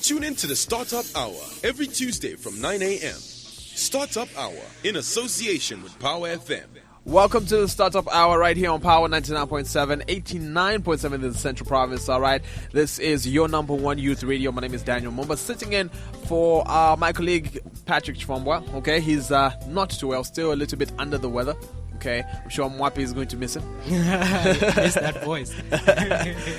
Tune in to the Startup Hour every Tuesday from 9 a.m. Startup Hour in association with Power FM. Welcome to the Startup Hour right here on Power 99.7, 89.7 in the Central Province. All right, this is your number one youth radio. My name is Daniel Mumba, sitting in for my colleague Patrick Chifambwa. Okay, he's not too well, still a little bit under the weather. Okay, I'm sure Mwapi is going to miss him. Miss that voice.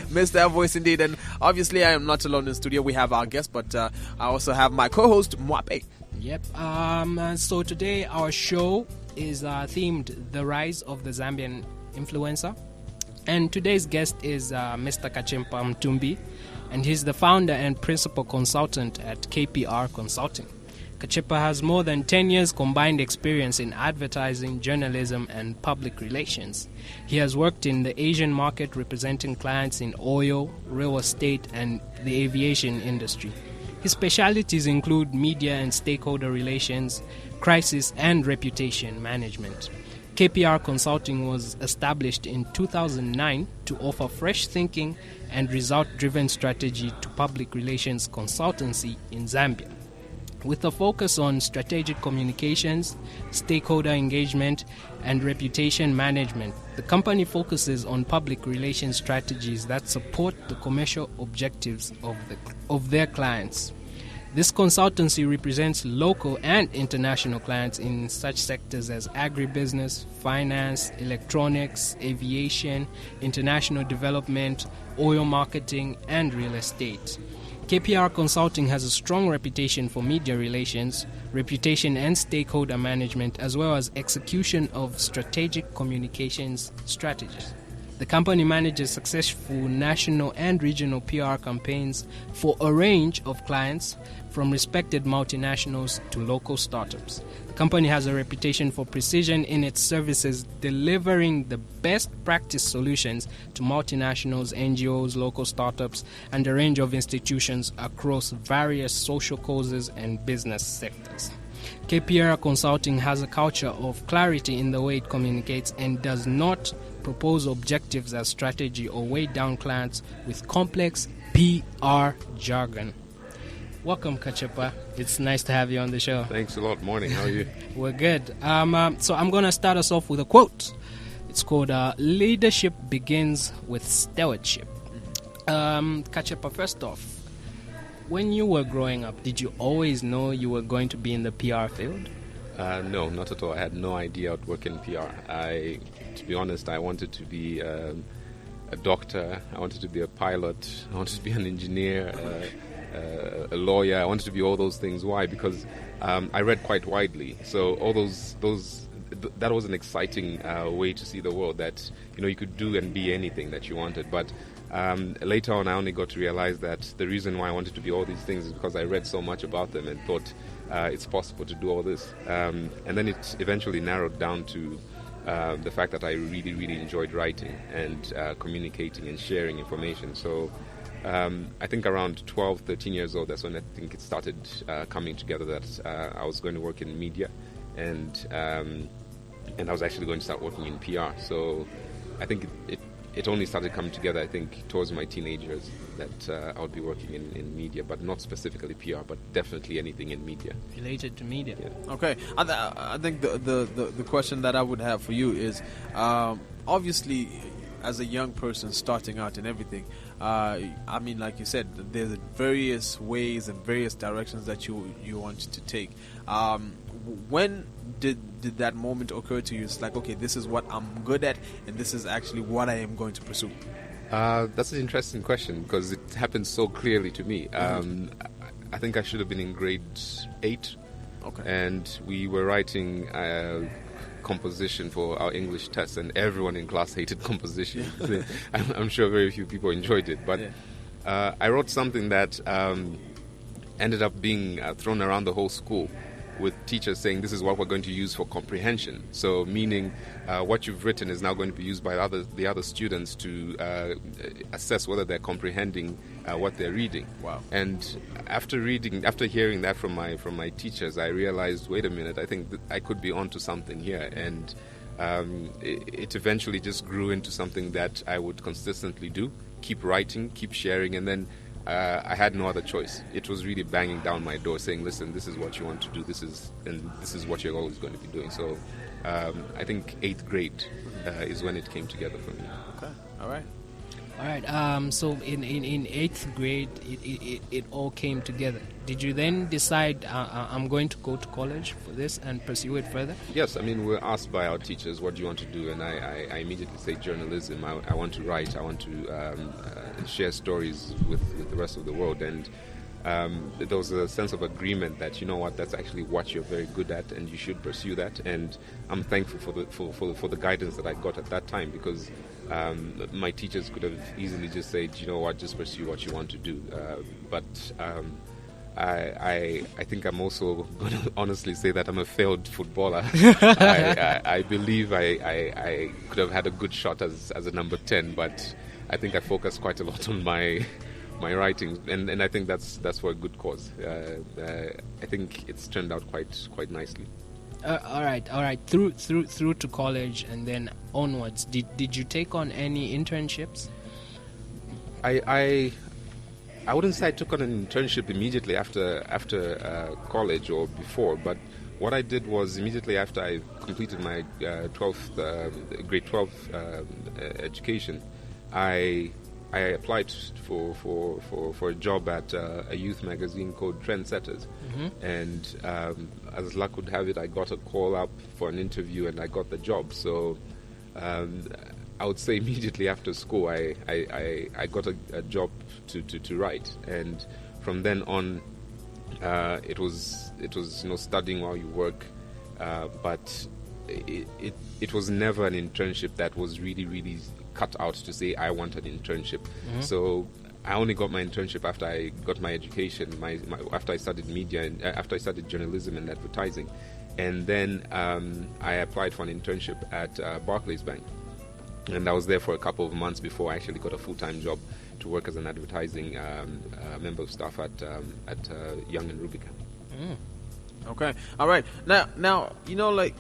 Miss that voice indeed. And obviously, I am not alone in the studio. We have our guest, but I also have my co-host Mwapi. Yep. So today our show is themed The Rise of the Zambian Influencer. And today's guest is Mr. Kachepa Mtumbi, and he's the founder and principal consultant at KPR Consulting. Kachepa has more than 10 years combined experience in advertising, journalism, and public relations. He has worked in the Asian market representing clients in oil, real estate, and the aviation industry. His specialties include media and stakeholder relations, crisis and reputation management. KPR Consulting was established in 2009 to offer fresh thinking and result-driven strategy to public relations consultancy in Zambia. With a focus on strategic communications, stakeholder engagement, and reputation management, the company focuses on public relations strategies that support the commercial objectives of their clients. This consultancy represents local and international clients in such sectors as agribusiness, finance, electronics, aviation, international development, oil marketing, and real estate. KPR Consulting has a strong reputation for media relations, reputation and stakeholder management, as well as execution of strategic communications strategies. The company manages successful national and regional PR campaigns for a range of clients, from respected multinationals to local startups. The company has a reputation for precision in its services, delivering the best practice solutions to multinationals, NGOs, local startups, and a range of institutions across various social causes and business sectors. KPR Consulting has a culture of clarity in the way it communicates and does not propose objectives as strategy or weigh down clients with complex PR jargon. Welcome, Kachepa. It's nice to have you on the show. Thanks a lot. Morning. How are you? We're good. So I'm going to start us off with a quote. It's called Leadership Begins with Stewardship. Kachepa, first off, when you were growing up, did you always know you were going to be in the PR field? No, not at all. I had no idea I'd work in PR. To be honest, I wanted to be a doctor. I wanted to be a pilot. I wanted to be an engineer. A lawyer. I wanted to be all those things. Why? Because I read quite widely. So all that was an exciting way to see the world, that you could do and be anything that you wanted. But later on, I only got to realize that the reason why I wanted to be all these things is because I read so much about them and thought it's possible to do all this. And then it eventually narrowed down to the fact that I really, really enjoyed writing and communicating and sharing information. So I think around 12, 13 years old, that's when I think it started coming together that I was going to work in media, and I was actually going to start working in PR. So I think it only started coming together, I think, towards my teenage years, that I would be working in media, but not specifically PR, but definitely anything in media. Related to media. Yeah. Okay. I think the question that I would have for you is, obviously, as a young person starting out and everything, I mean, like you said, there's various ways and various directions that you want to take. When did that moment occur to you? It's like, okay, this is what I'm good at, and this is actually what I am going to pursue. That's an interesting question, because it happened so clearly to me. I think I should have been in grade 8, okay, and we were writing composition for our English test, and everyone in class hated composition. Yeah. I'm sure very few people enjoyed it, but I wrote something that ended up being thrown around the whole school, with teachers saying this is what we're going to use for comprehension. So meaning what you've written is now going to be used by the other students to assess whether they're comprehending what they're reading. Wow. And after hearing that from my teachers, I realized, wait a minute, I think I could be onto something here. And it eventually just grew into something that I would consistently do, keep writing, keep sharing, and then I had no other choice. It was really banging down my door, saying, "Listen, this is what you want to do. This is what you're always going to be doing." So, I think 8th grade is when it came together for me. Okay, all right. All right. So in 8th grade, it all came together. Did you then decide I'm going to go to college for this and pursue it further? Yes, I mean, we're asked by our teachers, what do you want to do? And I immediately say journalism. I want to write. I want to share stories with the rest of the world. And there was a sense of agreement that, you know what, that's actually what you're very good at and you should pursue that. And I'm thankful for the guidance that I got at that time, because my teachers could have easily just said, you know what, just pursue what you want to do. But I think I'm also going to honestly say that I'm a failed footballer. I believe I could have had a good shot as a number 10, but I think I focused quite a lot on my writing, and I think that's for a good cause. I think it's turned out quite nicely. All right. Through to college and then onwards. Did you take on any internships? I wouldn't say I took on an internship immediately after college or before, but what I did was immediately after I completed my grade 12 education, I applied for a job at a youth magazine called Trendsetters, and as luck would have it, I got a call up for an interview and I got the job. So I would say immediately after school, I got a job to write, and from then on, it was studying while you work, but it was never an internship that was really cut out to say I want an internship. So I only got my internship after I got my education, after I studied media and after I studied journalism and advertising, and then I applied for an internship at Barclays Bank. And I was there for a couple of months before I actually got a full-time job to work as an advertising member of staff at Young and Rubicam. Okay, all right. Now you know, like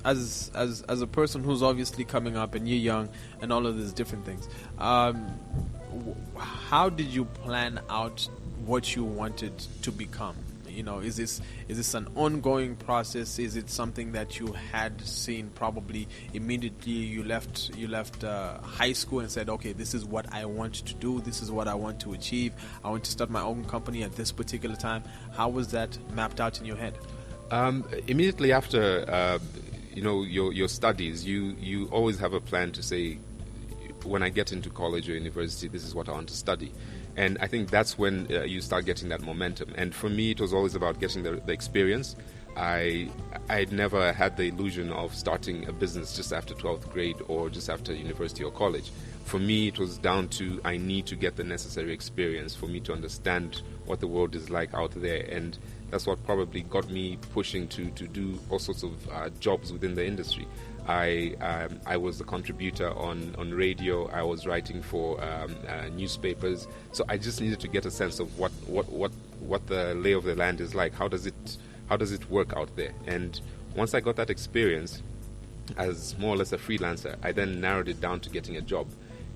as a person who's obviously coming up and you're young and all of these different things, how did you plan out what you wanted to become? You know, is this an ongoing process? Is it something that you had seen probably immediately you left high school and said, okay, this is what I want to do, this is what I want to achieve, I want to start my own company at this particular time? How was that mapped out in your head? Immediately after your studies, you always have a plan to say, when I get into college or university, this is what I want to study. And I think that's when you start getting that momentum. And for me, it was always about getting the experience. I'd never had the illusion of starting a business just after 12th grade or just after university or college. For me, it was down to I need to get the necessary experience for me to understand what the world is like out there. And that's what probably got me pushing to do all sorts of jobs within the industry. I was a contributor on radio. I was writing for newspapers. So I just needed to get a sense of what the lay of the land is like. How does it work out there? And once I got that experience as more or less a freelancer, I then narrowed it down to getting a job.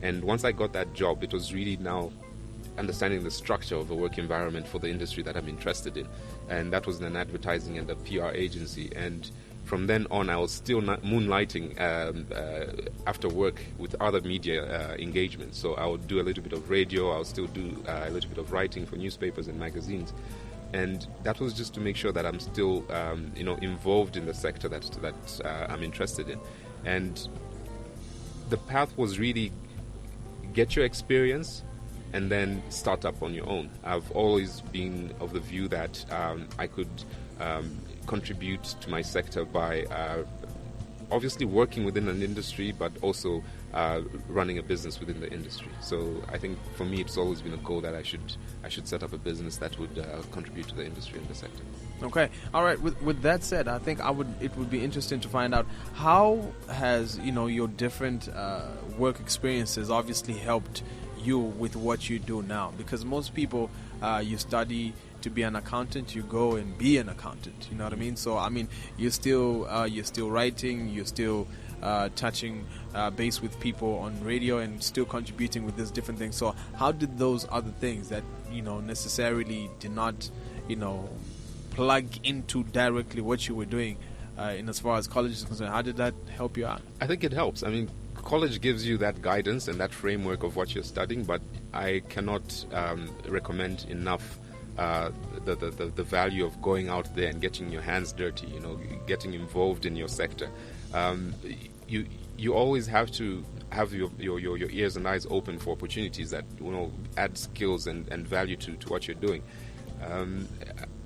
And once I got that job, it was really now understanding the structure of a work environment for the industry that I'm interested in. And that was in an advertising and a PR agency. And from then on, I was still moonlighting after work with other media engagements. So I would do a little bit of radio. I would still do a little bit of writing for newspapers and magazines. And that was just to make sure that I'm still, involved in the sector that I'm interested in. And the path was really get your experience and then start up on your own. I've always been of the view that I could contribute to my sector by obviously working within an industry, but also running a business within the industry. So I think for me, it's always been a goal that I should set up a business that would contribute to the industry and the sector. Okay, all right. With that said, I think it would be interesting to find out how has your different work experiences obviously helped you with what you do now, because most people you study to be an accountant, you go and be an accountant, you know what I mean? So I mean, you're still writing, you're still touching base with people on radio and still contributing with these different things. So how did those other things that necessarily did not plug into directly what you were doing in as far as college is concerned, how did that help you out? I think it helps. I mean, college gives you that guidance and that framework of what you're studying, but I cannot recommend enough the value of going out there and getting your hands dirty, getting involved in your sector. You always have to have your ears and eyes open for opportunities that add skills and value to what you're doing.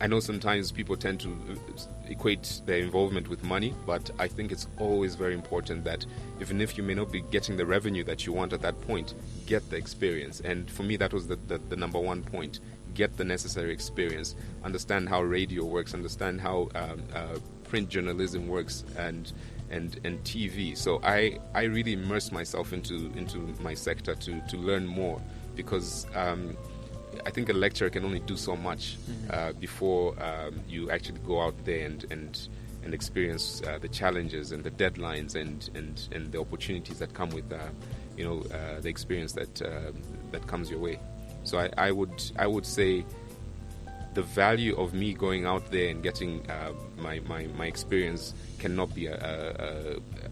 I know sometimes people tend to equate their involvement with money, but I think it's always very important that even if you may not be getting the revenue that you want at that point, get the experience. And for me, that was the number one point. Get the necessary experience, understand how radio works, understand how print journalism works, and TV. So I really immersed myself into my sector to learn more, because I think a lecturer can only do so much before you actually go out there and experience the challenges and the deadlines and the opportunities that come with the experience that comes your way. So I would say the value of me going out there and getting my experience cannot be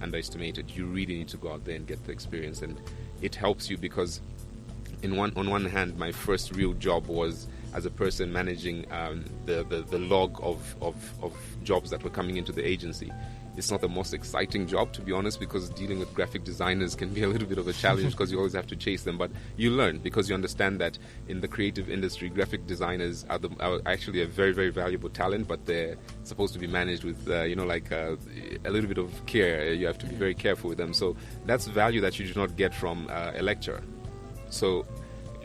underestimated. You really need to go out there and get the experience, and it helps you because on one hand, my first real job was as a person managing the log of jobs that were coming into the agency. It's not the most exciting job, to be honest, because dealing with graphic designers can be a little bit of a challenge because you always have to chase them. But you learn because you understand that in the creative industry, graphic designers are actually a very, very valuable talent, but they're supposed to be managed with, a little bit of care. You have to be very careful with them. So that's value that you do not get from a lecturer. So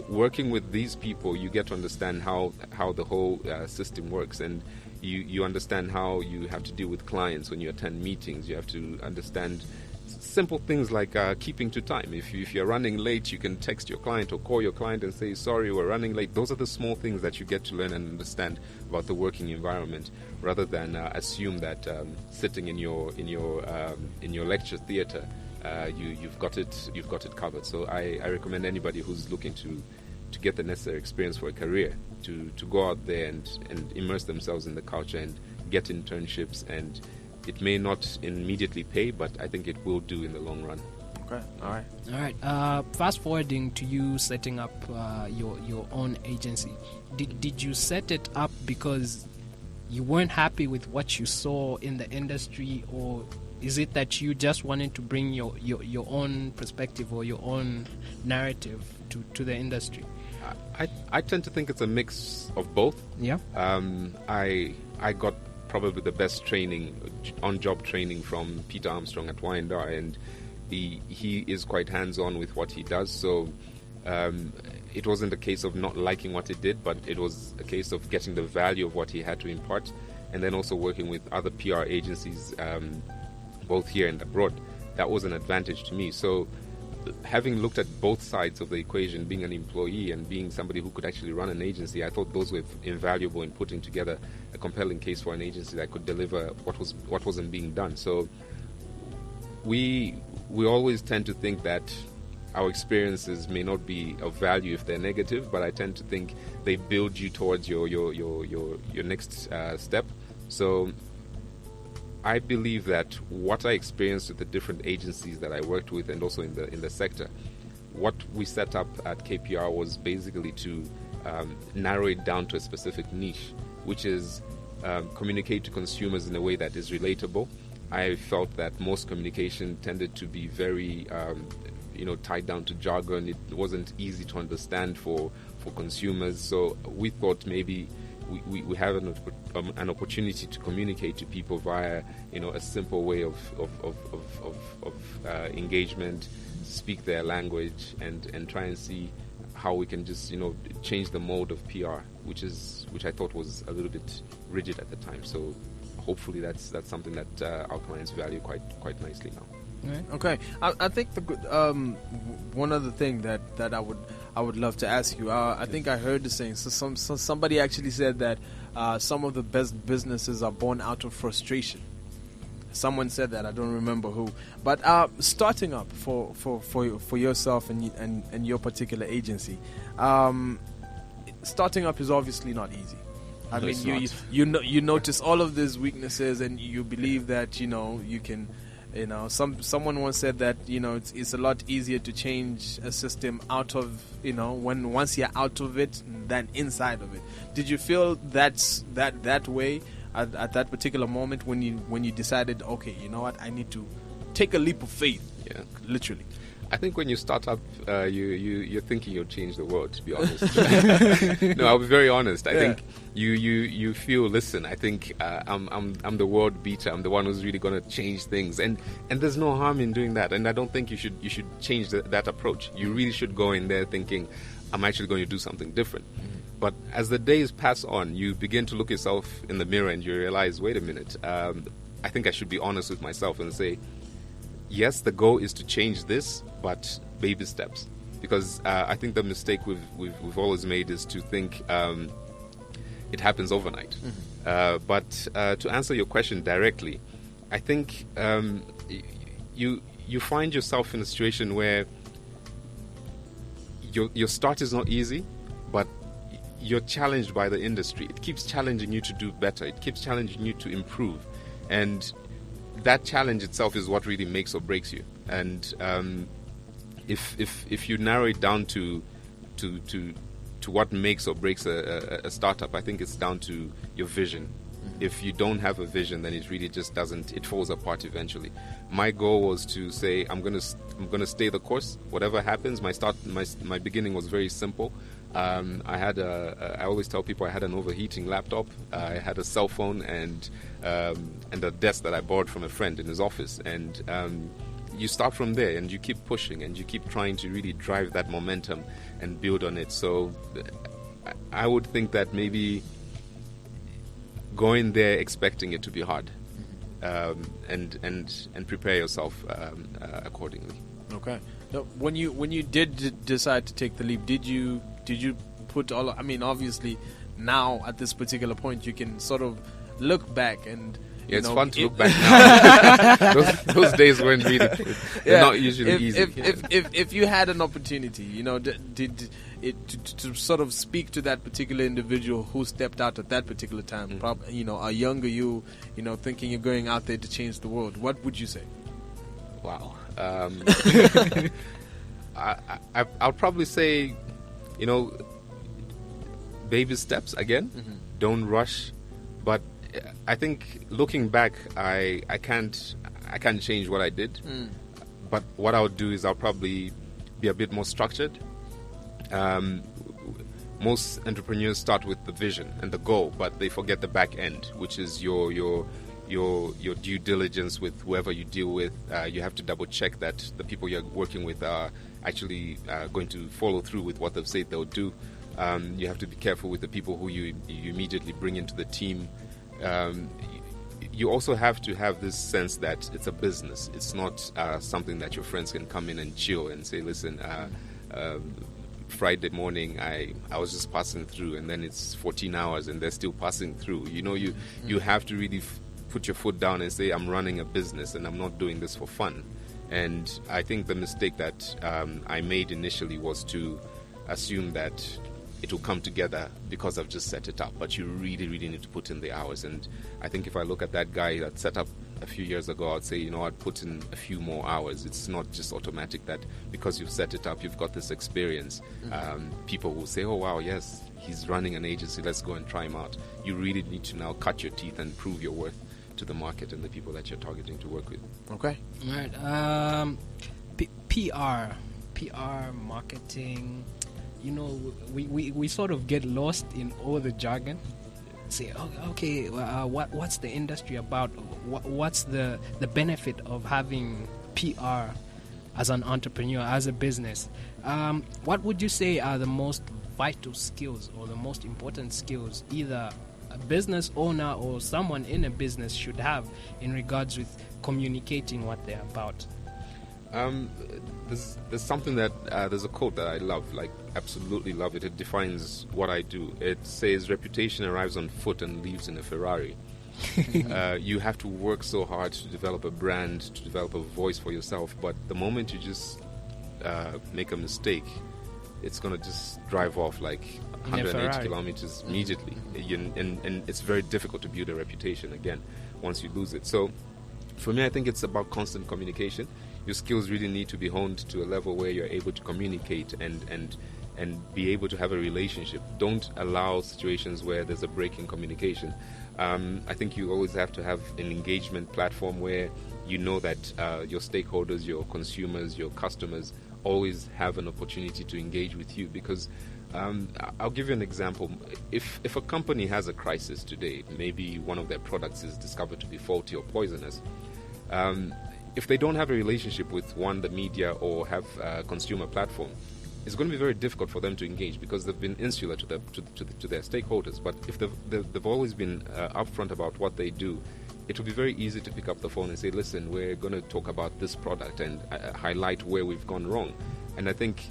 working with these people, you get to understand how the whole system works, and you understand how you have to deal with clients when you attend meetings. You have to understand simple things like keeping to time. If you're running late, you can text your client or call your client and say, sorry, we're running late. Those are the small things that you get to learn and understand about the working environment, rather than assume that sitting in your lecture theater, you've got it covered. So I recommend anybody who's looking to get the necessary experience for a career to go out there and immerse themselves in the culture and get internships. And it may not immediately pay, but I think it will do in the long run. Okay, all right. Fast forwarding to you setting up your own agency. Did you set it up because you weren't happy with what you saw in the industry, or is it that you just wanted to bring your own perspective or your own narrative to the industry? I tend to think it's a mix of both. Yeah. I got probably the best training, on-job training, from Peter Armstrong at Y&R, and he is quite hands-on with what he does. So it wasn't a case of not liking what he did, but it was a case of getting the value of what he had to impart, and then also working with other PR agencies, both here and abroad. That was an advantage to me. So having looked at both sides of the equation, being an employee and being somebody who could actually run an agency, I thought those were invaluable in putting together a compelling case for an agency that could deliver what wasn't being done. So we always tend to think that our experiences may not be of value if they're negative, but I tend to think they build you towards your next step. So I believe that what I experienced with the different agencies that I worked with, and also in the sector, what we set up at KPR was basically to narrow it down to a specific niche, which is communicate to consumers in a way that is relatable. I felt that most communication tended to be very tied down to jargon. It wasn't easy to understand for consumers. So we thought maybe we have an opportunity to communicate to people via a simple way of engagement, speak their language, and try and see how we can just change the mode of PR, which I thought was a little bit rigid at the time. So hopefully that's something that our clients value quite nicely now. Right. Okay, I think one other thing that I would love to ask you. I think I heard the saying. So somebody actually said that some of the best businesses are born out of frustration. Someone said that, I don't remember who. But starting up for yourself and your particular agency, starting up is obviously not easy. I No, mean, it's you notice all of these weaknesses, and you believe that you can. Someone once said that it's a lot easier to change a system out of once you're out of it than inside of it. Did you feel that way at that particular moment when you decided, okay, you know what, I need to take a leap of faith? Yeah. Literally. I think when you start up, you're thinking you'll change the world, to be honest. No, I'll be very honest. I think you feel, listen, I think I'm the world beater. I'm the one who's really going to change things, and there's no harm in doing that. And I don't think you should change that approach. You really should go in there thinking, I'm actually going to do something different. But as the days pass on, you begin to look yourself in the mirror and you realize, wait a minute, I think I should be honest with myself and say, yes, the goal is to change this, but baby steps. Because I think the mistake we've always made is to think it happens overnight. But to answer your question directly, I think you find yourself in a situation where your start is not easy, but you're challenged by the industry. It keeps challenging you to do better. It keeps challenging you to improve. And that challenge itself is what really makes or breaks you. And if you narrow it down to what makes or breaks a startup, I think it's down to your vision. If you don't have a vision, then it really just doesn't. It falls apart eventually. My goal was to say I'm gonna stay the course. Whatever happens, my beginning was very simple. I always tell people I had an overheating laptop. I had a cell phone and a desk that I borrowed from a friend in his office. And you start from there, and you keep pushing, and you keep trying to really drive that momentum and build on it. So I would think that maybe go in there expecting it to be hard, and prepare yourself accordingly. Okay. Now, when you did decide to take the leap, did you put all? I mean, obviously, now at this particular point, you can sort of look back and. Yeah, it's fun to look back now. those days weren't really. They're not usually easy. If you had an opportunity, did it to sort of speak to that particular individual who stepped out at that particular time, a younger you, thinking you're going out there to change the world, what would you say? Wow. I'll probably say, baby steps again. Don't rush, but I think looking back, I can't change what I did. But what I'll do is I'll probably be a bit more structured. Most entrepreneurs start with the vision and the goal, but they forget the back end, which is your due diligence with whoever you deal with. You have to double check that the people you're working with are actually going to follow through with what they've said they'll do. You have to be careful with the people who you immediately bring into the team. You also have to have this sense that it's a business. It's not something that your friends can come in and chill and say, listen, Friday morning I was just passing through, and then it's 14 hours and they're still passing through. You have to really put your foot down and say, I'm running a business and I'm not doing this for fun. And I think the mistake that I made initially was to assume that it will come together because I've just set it up. But you really, really need to put in the hours. And I think if I look at that guy that set up a few years ago, I'd say, I'd put in a few more hours. It's not just automatic that because you've set it up, you've got this experience. People will say, oh, wow, yes, he's running an agency. Let's go and try him out. You really need to now cut your teeth and prove your worth to the market and the people that you're targeting to work with. Okay. Right. PR, marketing. We sort of get lost in all the jargon. Say, okay, what's the industry about? What's the benefit of having PR as an entrepreneur, as a business? What would you say are the most vital skills or the most important skills either a business owner or someone in a business should have in regards with communicating what they're about? There's something that there's a quote that I love, absolutely love it. It defines what I do. It says, reputation arrives on foot and leaves in a Ferrari. You have to work so hard to develop a brand, to develop a voice for yourself. But the moment you just make a mistake, it's going to just drive off like 180 kilometers immediately. And it's very difficult to build a reputation again once you lose it. So for me, I think it's about constant communication. Your skills really need to be honed to a level where you're able to communicate and be able to have a relationship. Don't allow situations where there's a break in communication. I think you always have to have an engagement platform where you know that your stakeholders, your consumers, your customers always have an opportunity to engage with you. Because I'll give you an example. If a company has a crisis today, maybe one of their products is discovered to be faulty or poisonous, if they don't have a relationship with the media or have a consumer platform, it's going to be very difficult for them to engage because they've been insular to their stakeholders. But if they've always been upfront about what they do, it will be very easy to pick up the phone and say, listen, we're going to talk about this product and highlight where we've gone wrong. And I think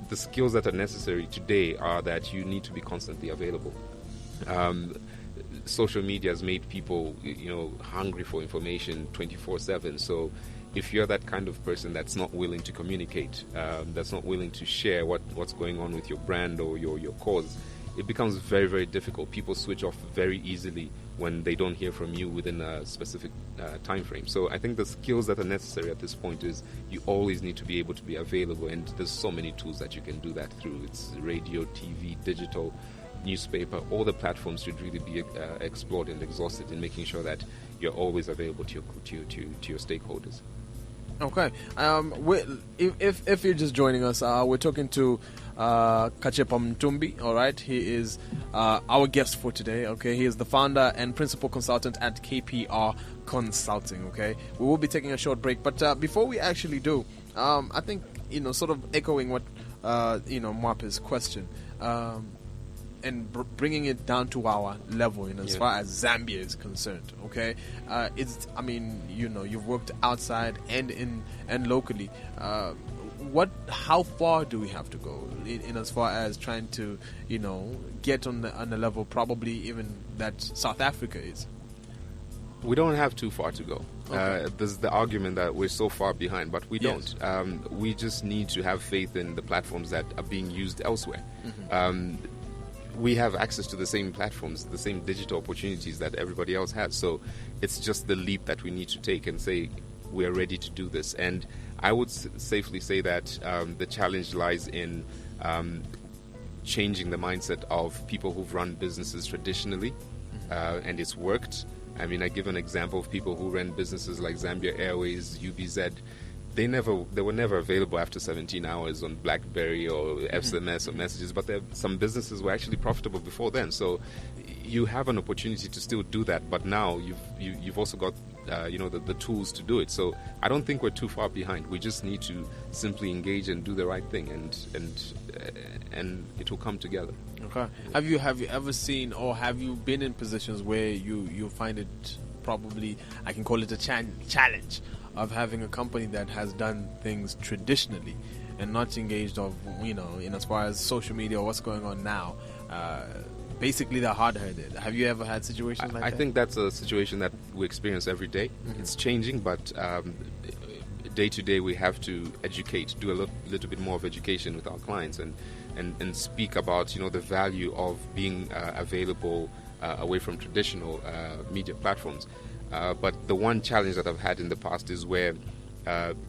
the skills that are necessary today are that you need to be constantly available. Social media has made people, hungry for information 24/7. So if you're that kind of person that's not willing to communicate, that's not willing to share what's going on with your brand or your cause, it becomes very, very difficult. People switch off very easily when they don't hear from you within a specific time frame. So I think the skills that are necessary at this point is you always need to be able to be available, and there's so many tools that you can do that through. It's radio, TV, digital, newspaper. All the platforms should really be explored and exhausted in making sure that you're always available to your stakeholders. Okay. If you're just joining us, we're talking to Kachepa Mtumbi. All right, he is our guest for today. Okay, he is the founder and principal consultant at KPR Consulting. Okay, we will be taking a short break, but before we actually do, I think sort of echoing what Mwape's question. And bringing it down to our level, as far as Zambia is concerned, okay? You've worked outside and locally. How far do we have to go in as far as trying to, get on the level probably even that South Africa is? We don't have too far to go. Okay. There's the argument that we're so far behind, but we don't. We just need to have faith in the platforms that are being used elsewhere. Mm-hmm. We have access to the same platforms, the same digital opportunities that everybody else has. So it's just the leap that we need to take and say we are ready to do this. And I would safely say that the challenge lies in changing the mindset of people who've run businesses traditionally, and it's worked. I mean, I give an example of people who ran businesses like Zambia Airways, UBZ. They were never available after 17 hours on BlackBerry or SMS or messages, but some businesses were actually profitable before then. So you have an opportunity to still do that, but now you've also got the tools to do it. So I don't think we're too far behind. We just need to simply engage and do the right thing, and it will come together. Okay. Have you ever seen, or have you been in positions where you find it probably, I can call it a challenge, of having a company that has done things traditionally and not engaged in as far as social media or what's going on now? Basically, they're hard-headed. Have you ever had situations like that? I think that's a situation that we experience every day. Mm-hmm. It's changing, but day to day we have to educate, do a little bit more of education with our clients and speak about the value of being available away from traditional media platforms. But the one challenge that I've had in the past is where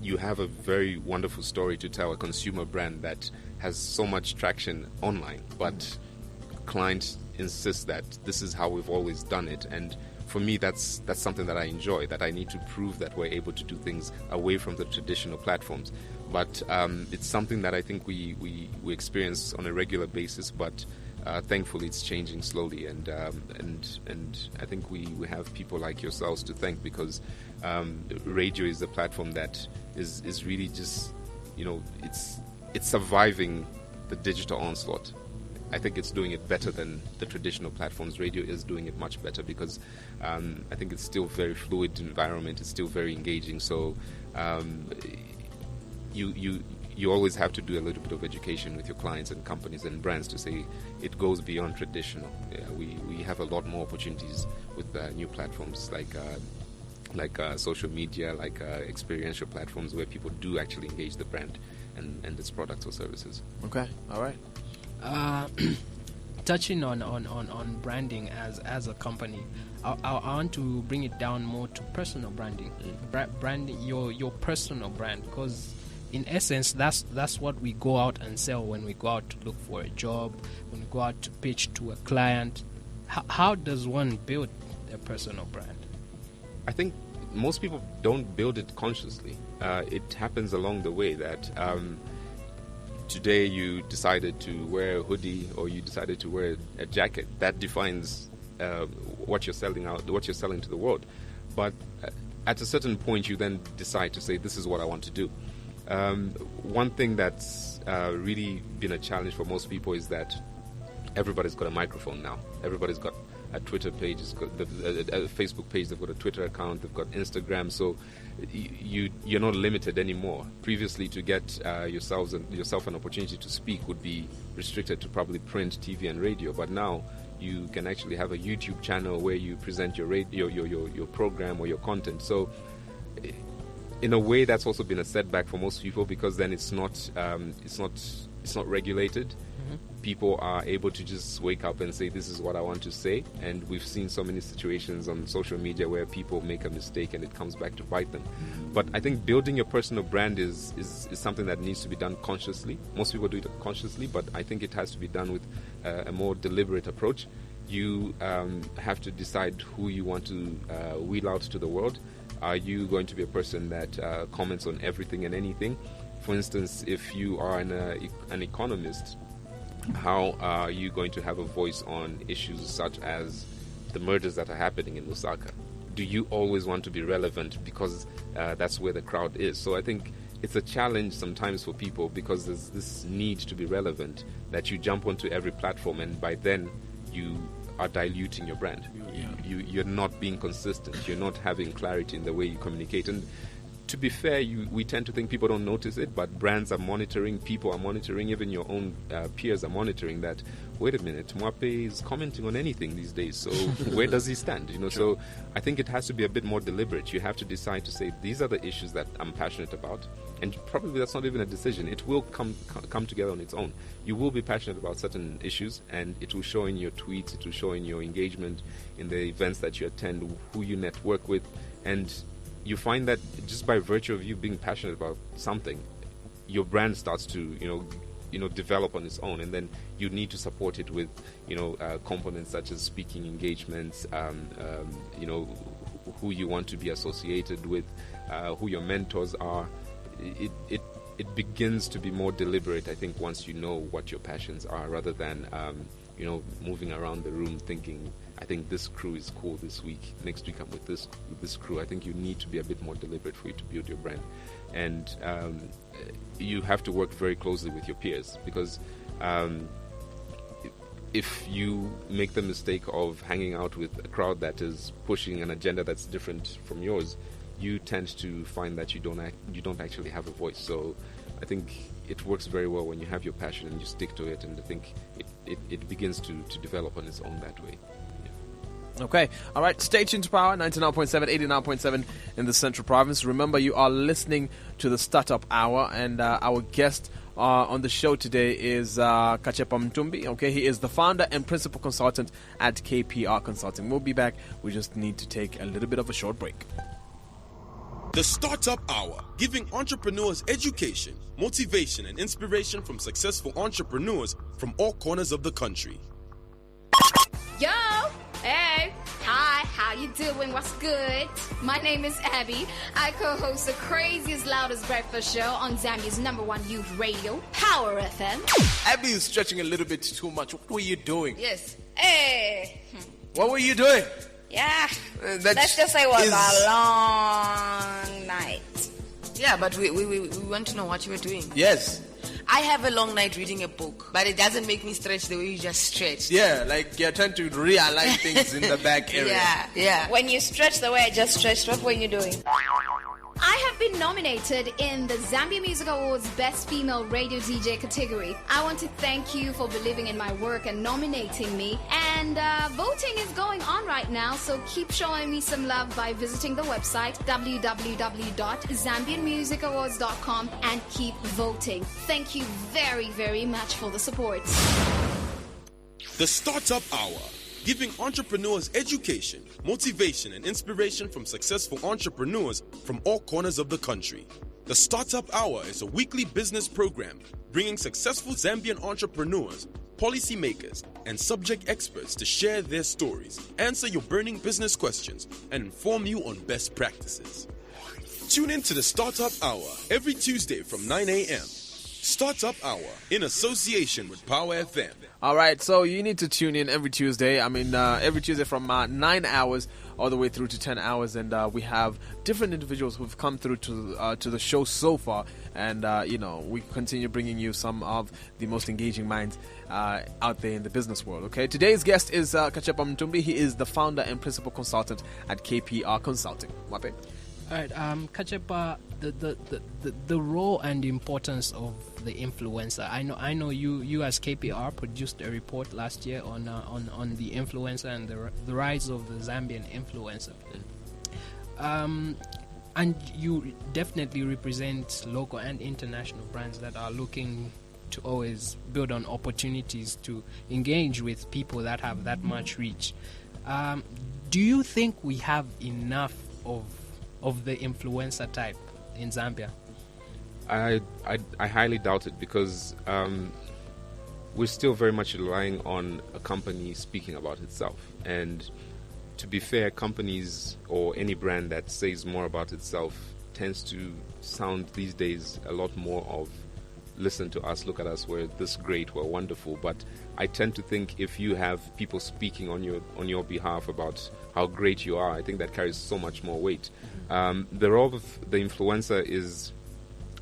you have a very wonderful story to tell, a consumer brand that has so much traction online, but clients insist that this is how we've always done it. And for me, that's something that I enjoy, that I need to prove that we're able to do things away from the traditional platforms. But it's something that I think we experience on a regular basis, but thankfully it's changing slowly, and I think we have people like yourselves to thank, because radio is a platform that is really just it's surviving the digital onslaught. I think it's doing it better than the traditional platforms. Radio is doing it much better because I think it's still very fluid environment. It's still very engaging. So you always have to do a little bit of education with your clients and companies and brands to say it goes beyond traditional. We have a lot more opportunities with new platforms like social media, like experiential platforms where people do actually engage the brand and its products or services. Okay, all right. Touching on branding as a company, I want to bring it down more to personal branding. Branding your personal brand, because in essence that's what we go out and sell when we go out to look for a job, when we go out to pitch to a client. How does one build their personal brand? I think most people don't build it consciously. It happens along the way that today you decided to wear a hoodie or you decided to wear a jacket. That defines what you're selling to the world. But at a certain point, you then decide to say, this is what I want to do. One thing that's really been a challenge for most people is that everybody's got a microphone now. Everybody's got a Twitter page, a Facebook page, they've got a Twitter account, they've got Instagram, so you're not limited anymore. Previously, to get yourself an opportunity to speak would be restricted to probably print, TV and radio, but now you can actually have a YouTube channel where you present your program or your content. So in a way, that's also been a setback for most people, because then it's not regulated. People are able to just wake up and say, this is what I want to say. And we've seen so many situations on social media where people make a mistake and it comes back to bite them. But I think building your personal brand is something that needs to be done consciously. Most people do it consciously, but I think it has to be done with a more deliberate approach. You have to decide who you want to wheel out to the world. Are you going to be a person that comments on everything and anything? For instance, if you are an economist, how are you going to have a voice on issues such as the murders that are happening in Lusaka? Do you always want to be relevant because that's where the crowd is? So I think it's a challenge sometimes for people, because there's this need to be relevant that you jump onto every platform, and by then you are diluting your brand. You're not being consistent. You're not having clarity in the way you communicate. And to be fair, we tend to think people don't notice it, but brands are monitoring, people are monitoring, even your own peers are monitoring that. Wait a minute, Mwape is commenting on anything these days, so where does he stand? So I think it has to be a bit more deliberate. You have to decide to say, these are the issues that I'm passionate about, and probably that's not even a decision. It will come together on its own. You will be passionate about certain issues, and it will show in your tweets, it will show in your engagement, in the events that you attend, who you network with, and you find that just by virtue of you being passionate about something, your brand starts to develop on its own, and then you need to support it with components such as speaking engagements, who you want to be associated with, who your mentors are. It begins to be more deliberate, I think, once you know what your passions are, rather than moving around the room thinking, I think this crew is cool this week, next week I'm with this crew. I think you need to be a bit more deliberate for you to build your brand. And you have to work very closely with your peers, because if you make the mistake of hanging out with a crowd that is pushing an agenda that's different from yours, you tend to find that you don't actually have a voice. So I think it works very well when you have your passion and you stick to it, and I think it begins to develop on its own that way. Okay, all right, stay tuned to Power 99.7, 89.7 in the Central Province. Remember, you are listening to the Startup Hour, and our guest on the show today is Kachepa Mtumbi. Okay, he is the founder and principal consultant at KPR Consulting. We'll be back. We just need to take a little bit of a short break. The Startup Hour, giving entrepreneurs education, motivation, and inspiration from successful entrepreneurs from all corners of the country. Yo! Hey! Hi, how you doing? What's good? My name is Abby. I co-host the craziest, loudest breakfast show on Zambia's #1 youth radio, Power FM. Abby is stretching a little bit too much. What were you doing? Yes. Hey! What were you doing? Yeah. Let's just say it was a long night. Yeah, but we want to know what you were doing. Yes. I have a long night reading a book, but it doesn't make me stretch the way you just stretched. Yeah, like you're trying to realign things in the back area. Yeah. When you stretch the way I just stretched, what were you doing? I I have been nominated in the Zambia Music Awards Best Female Radio DJ category. I want to thank you for believing in my work and nominating me. And voting is going on right now, so keep showing me some love by visiting the website www.zambianmusicawards.com and keep voting. Thank you very, very much for the support. The Startup Hour, giving entrepreneurs education, motivation, and inspiration from successful entrepreneurs from all corners of the country. The Startup Hour is a weekly business program bringing successful Zambian entrepreneurs, policymakers, and subject experts to share their stories, answer your burning business questions, and inform you on best practices. Tune in to the Startup Hour every Tuesday from 9 a.m. Startup Hour in association with Power FM. All right, so you need to tune in every Tuesday. Every Tuesday from 9 hours all the way through to 10 hours. And we have different individuals who've come through to the show so far. And, we continue bringing you some of the most engaging minds out there in the business world. Okay, today's guest is Kachepa Mtumbi. He is the founder and principal consultant at KPR Consulting. Wape. All right, Kachepa, the role and the importance of the influencer. I know you as KPR produced a report last year on the influencer and the rise of the Zambian influencer. And you definitely represent local and international brands that are looking to always build on opportunities to engage with people that have that much reach. Do you think we have enough of the influencer type in Zambia? I highly doubt it, because we're still very much relying on a company speaking about itself. And to be fair, companies or any brand that says more about itself tends to sound these days a lot more of, listen to us, look at us, we're this great, we're wonderful. But I tend to think if you have people speaking on your behalf about how great you are, I think that carries so much more weight. The role of the influencer is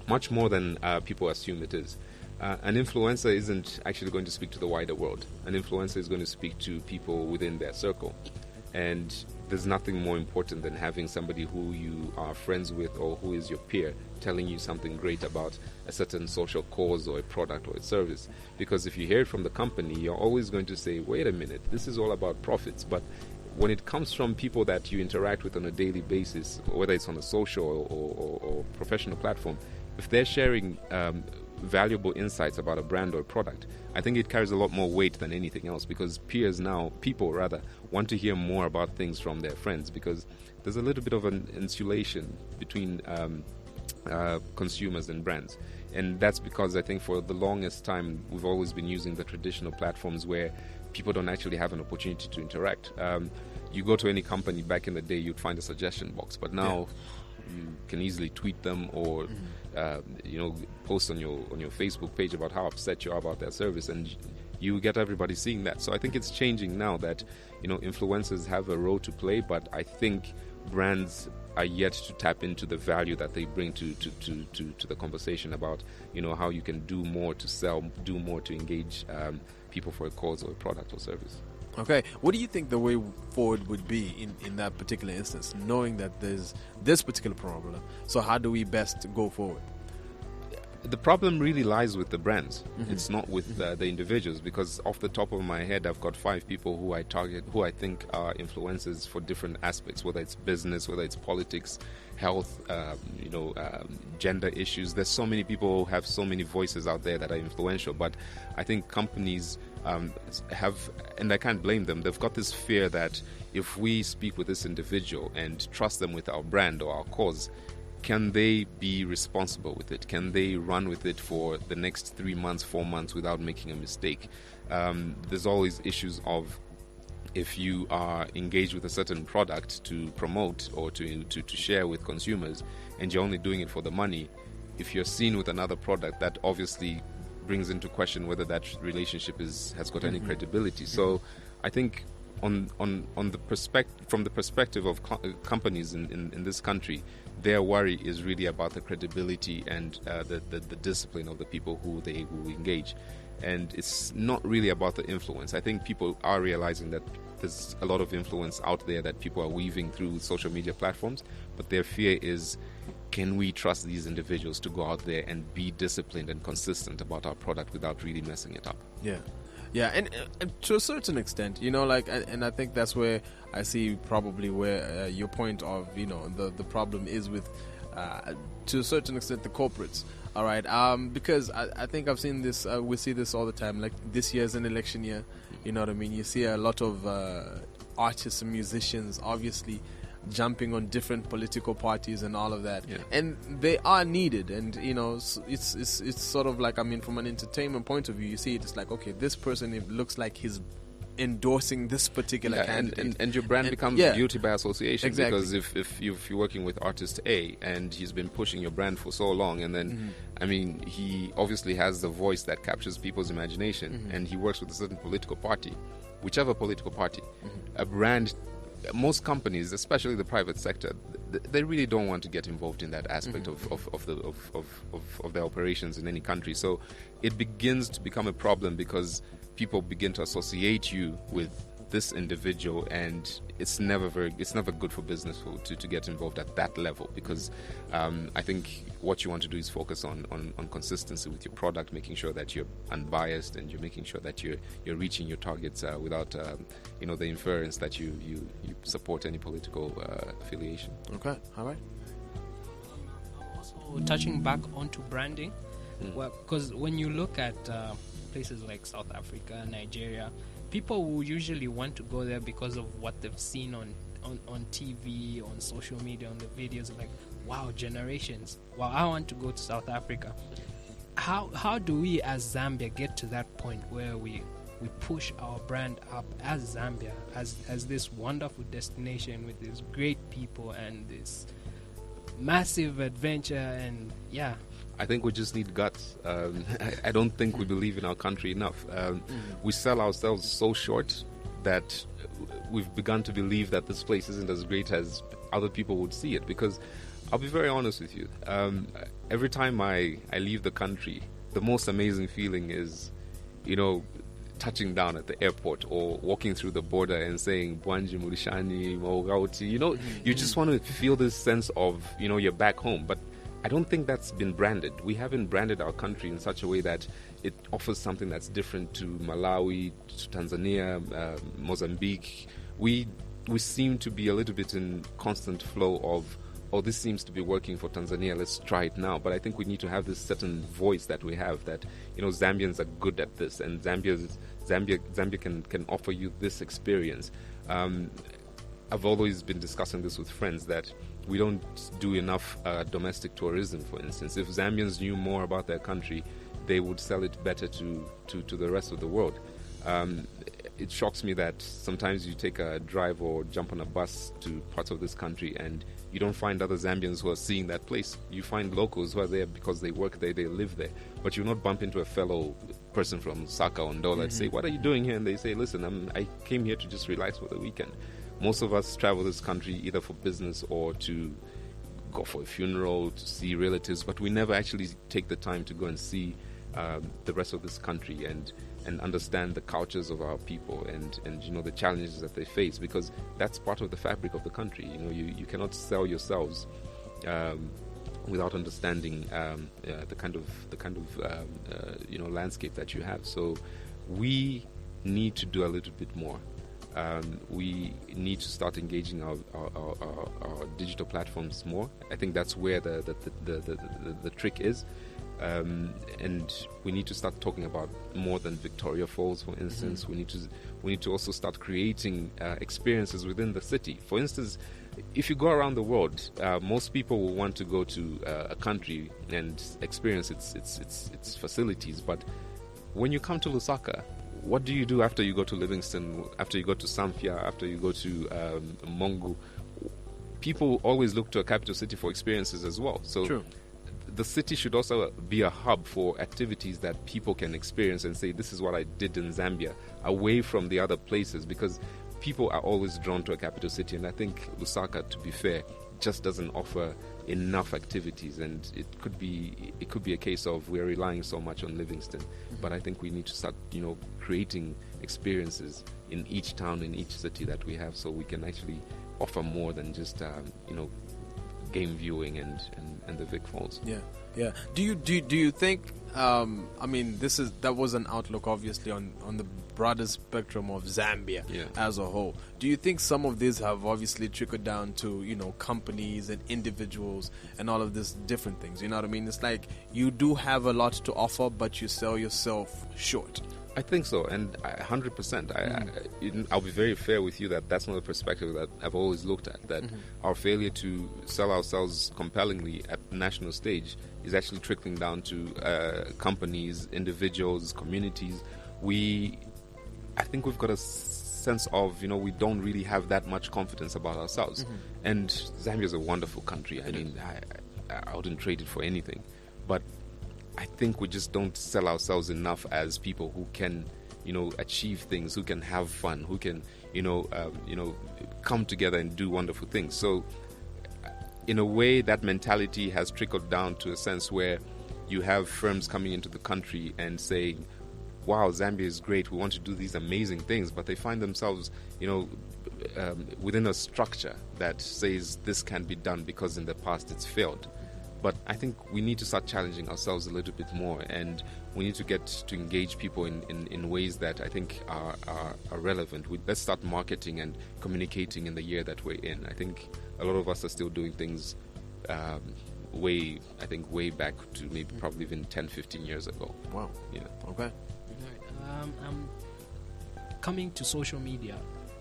much more than people assume it is. An influencer isn't actually going to speak to the wider world. An influencer is going to speak to people within their circle. And there's nothing more important than having somebody who you are friends with or who is your peer telling you something great about a certain social cause or a product or a service. Because if you hear it from the company, you're always going to say, wait a minute, this is all about profits. But when it comes from people that you interact with on a daily basis, whether it's on a social or professional platform, if they're sharing valuable insights about a brand or a product, I think it carries a lot more weight than anything else, because people want to hear more about things from their friends, because there's a little bit of an insulation between consumers and brands. And that's because I think for the longest time we've always been using the traditional platforms where people don't actually have an opportunity to interact. You go to any company back in the day, you'd find a suggestion box, but now you can easily tweet them or post on your Facebook page about how upset you are about their service, and you get everybody seeing that. So I think it's changing now that influencers have a role to play, but I think brands are yet to tap into the value that they bring to the conversation about how you can do more to sell, do more to engage people for a cause or a product or service. Okay, what do you think the way forward would be in that particular instance, knowing that there's this particular problem? So how do we best go forward? The problem really lies with the brands. Mm-hmm. It's not with the individuals, because off the top of my head, I've got 5 people who I target, who I think are influencers for different aspects, whether it's business, whether it's politics, health, gender issues. There's so many people who have so many voices out there that are influential, but I think companies have, and I can't blame them, they've got this fear that if we speak with this individual and trust them with our brand or our cause, can they be responsible with it? Can they run with it for the next 3 months, 4 months without making a mistake? There's always issues of, if you are engaged with a certain product to promote or to share with consumers, and you're only doing it for the money, if you're seen with another product, that obviously brings into question whether that relationship has got any credibility. So I think from the perspective of companies in this country, their worry is really about the credibility and the discipline of the people who engage. And it's not really about the influence. I think people are realizing that there's a lot of influence out there that people are weaving through social media platforms, but their fear is can we trust these individuals to go out there and be disciplined and consistent about our product without really messing it up? Yeah, and to a certain extent, and I think that's where I see probably where your point of, the problem is with, to a certain extent, the corporates. All right, because I think I've seen this, we see this all the time. Like this year's an election year, you know what I mean? You see a lot of artists and musicians, obviously, jumping on different political parties and all of that, and they are needed. And it's sort of like, from an entertainment point of view, you see it's like, okay, this person, it looks like he's endorsing this particular candidate, and your brand becomes guilty by association. Exactly. Because if you're working with artist A and he's been pushing your brand for so long, and then he obviously has the voice that captures people's imagination, and he works with a certain political party, whichever political party, a brand. Most companies, especially the private sector, they really don't want to get involved in that aspect of their operations in any country. So it begins to become a problem because people begin to associate you with this individual, and it's never good for business to get involved at that level, because I think what you want to do is focus on consistency with your product, making sure that you're unbiased, and you're making sure that you're reaching your targets without the inference that you support any political affiliation. Okay, all right. Also, touching back onto branding, well, because when you look at places like South Africa, Nigeria, people will usually want to go there because of what they've seen on TV, on social media, on the videos. Like, wow, generations. Wow, I want to go to South Africa. How do we as Zambia get to that point where we push our brand up as Zambia, as this wonderful destination with these great people and this massive adventure? And I think we just need guts. I don't think we believe in our country enough. We sell ourselves so short that we've begun to believe that this place isn't as great as other people would see it. Because I'll be very honest with you. Every time I leave the country, the most amazing feeling is, touching down at the airport or walking through the border and saying Bwanji Murishani Maugauti. You just want to feel this sense of, you're back home. But I don't think that's been branded. We haven't branded our country in such a way that it offers something that's different to Malawi, to Tanzania, Mozambique. We seem to be a little bit in constant flow of, this seems to be working for Tanzania, let's try it now. But I think we need to have this certain voice that we have, that, Zambians are good at this, and Zambia can offer you this experience. I've always been discussing this with friends, that we don't do enough domestic tourism, for instance. If Zambians knew more about their country, they would sell it better to the rest of the world. It shocks me that sometimes you take a drive or jump on a bus to parts of this country and you don't find other Zambians who are seeing that place. You find locals who are there because they work there, they live there. But you not bump into a fellow person from Saka or Ndola and say, what are you doing here? And they say, listen, I came here to just relax for the weekend. Most of us travel this country either for business or to go for a funeral, to see relatives, but we never actually take the time to go and see the rest of this country and understand the cultures of our people and the challenges that they face, because that's part of the fabric of the country. You cannot sell yourselves without understanding the kind of landscape that you have. So we need to do a little bit more. We need to start engaging our digital platforms more. I think that's where the trick is. And we need to start talking about more than Victoria Falls, for instance. We need to also start creating experiences within the city. For instance, if you go around the world, most people will want to go to a country and experience its facilities. But when you come to Lusaka, what do you do after you go to Livingston, after you go to Samfya, after you go to Mongu? People always look to a capital city for experiences as well. So True. The city should also be a hub for activities that people can experience and say, this is what I did in Zambia, away from the other places, because people are always drawn to a capital city. And I think Lusaka, to be fair, just doesn't offer enough activities, and it could be a case of we're relying so much on Livingston. But I think we need to start creating experiences in each town, in each city that we have, so we can actually offer more than just game viewing and the Vic Falls. Yeah. Do you think? I mean, that was an outlook, obviously, on the broader spectrum of Zambia as a whole. Do you think some of these have obviously trickled down to companies and individuals and all of these different things? You know what I mean? It's like you do have a lot to offer, but you sell yourself short. I think so, and 100%. I'll be very fair with you that that's not a perspective that I've always looked at, that our failure to sell ourselves compellingly at the national stage is actually trickling down to companies, individuals, communities. I think we've got a sense of, we don't really have that much confidence about ourselves. And Zambia is a wonderful country. I mean, I wouldn't trade it for anything. But I think we just don't sell ourselves enough as people who can, achieve things, who can have fun, who can, come together and do wonderful things. So, in a way, that mentality has trickled down to a sense where you have firms coming into the country and saying, wow, Zambia is great, we want to do these amazing things, but they find themselves, within a structure that says this can be done because in the past it's failed. But I think we need to start challenging ourselves a little bit more, and we need to get to engage people in ways that I think are relevant. Let's start marketing and communicating in the year that we're in. I think a lot of us are still doing things way back to maybe probably even 10, 15 years ago. Wow. Yeah. Okay. Coming to social media,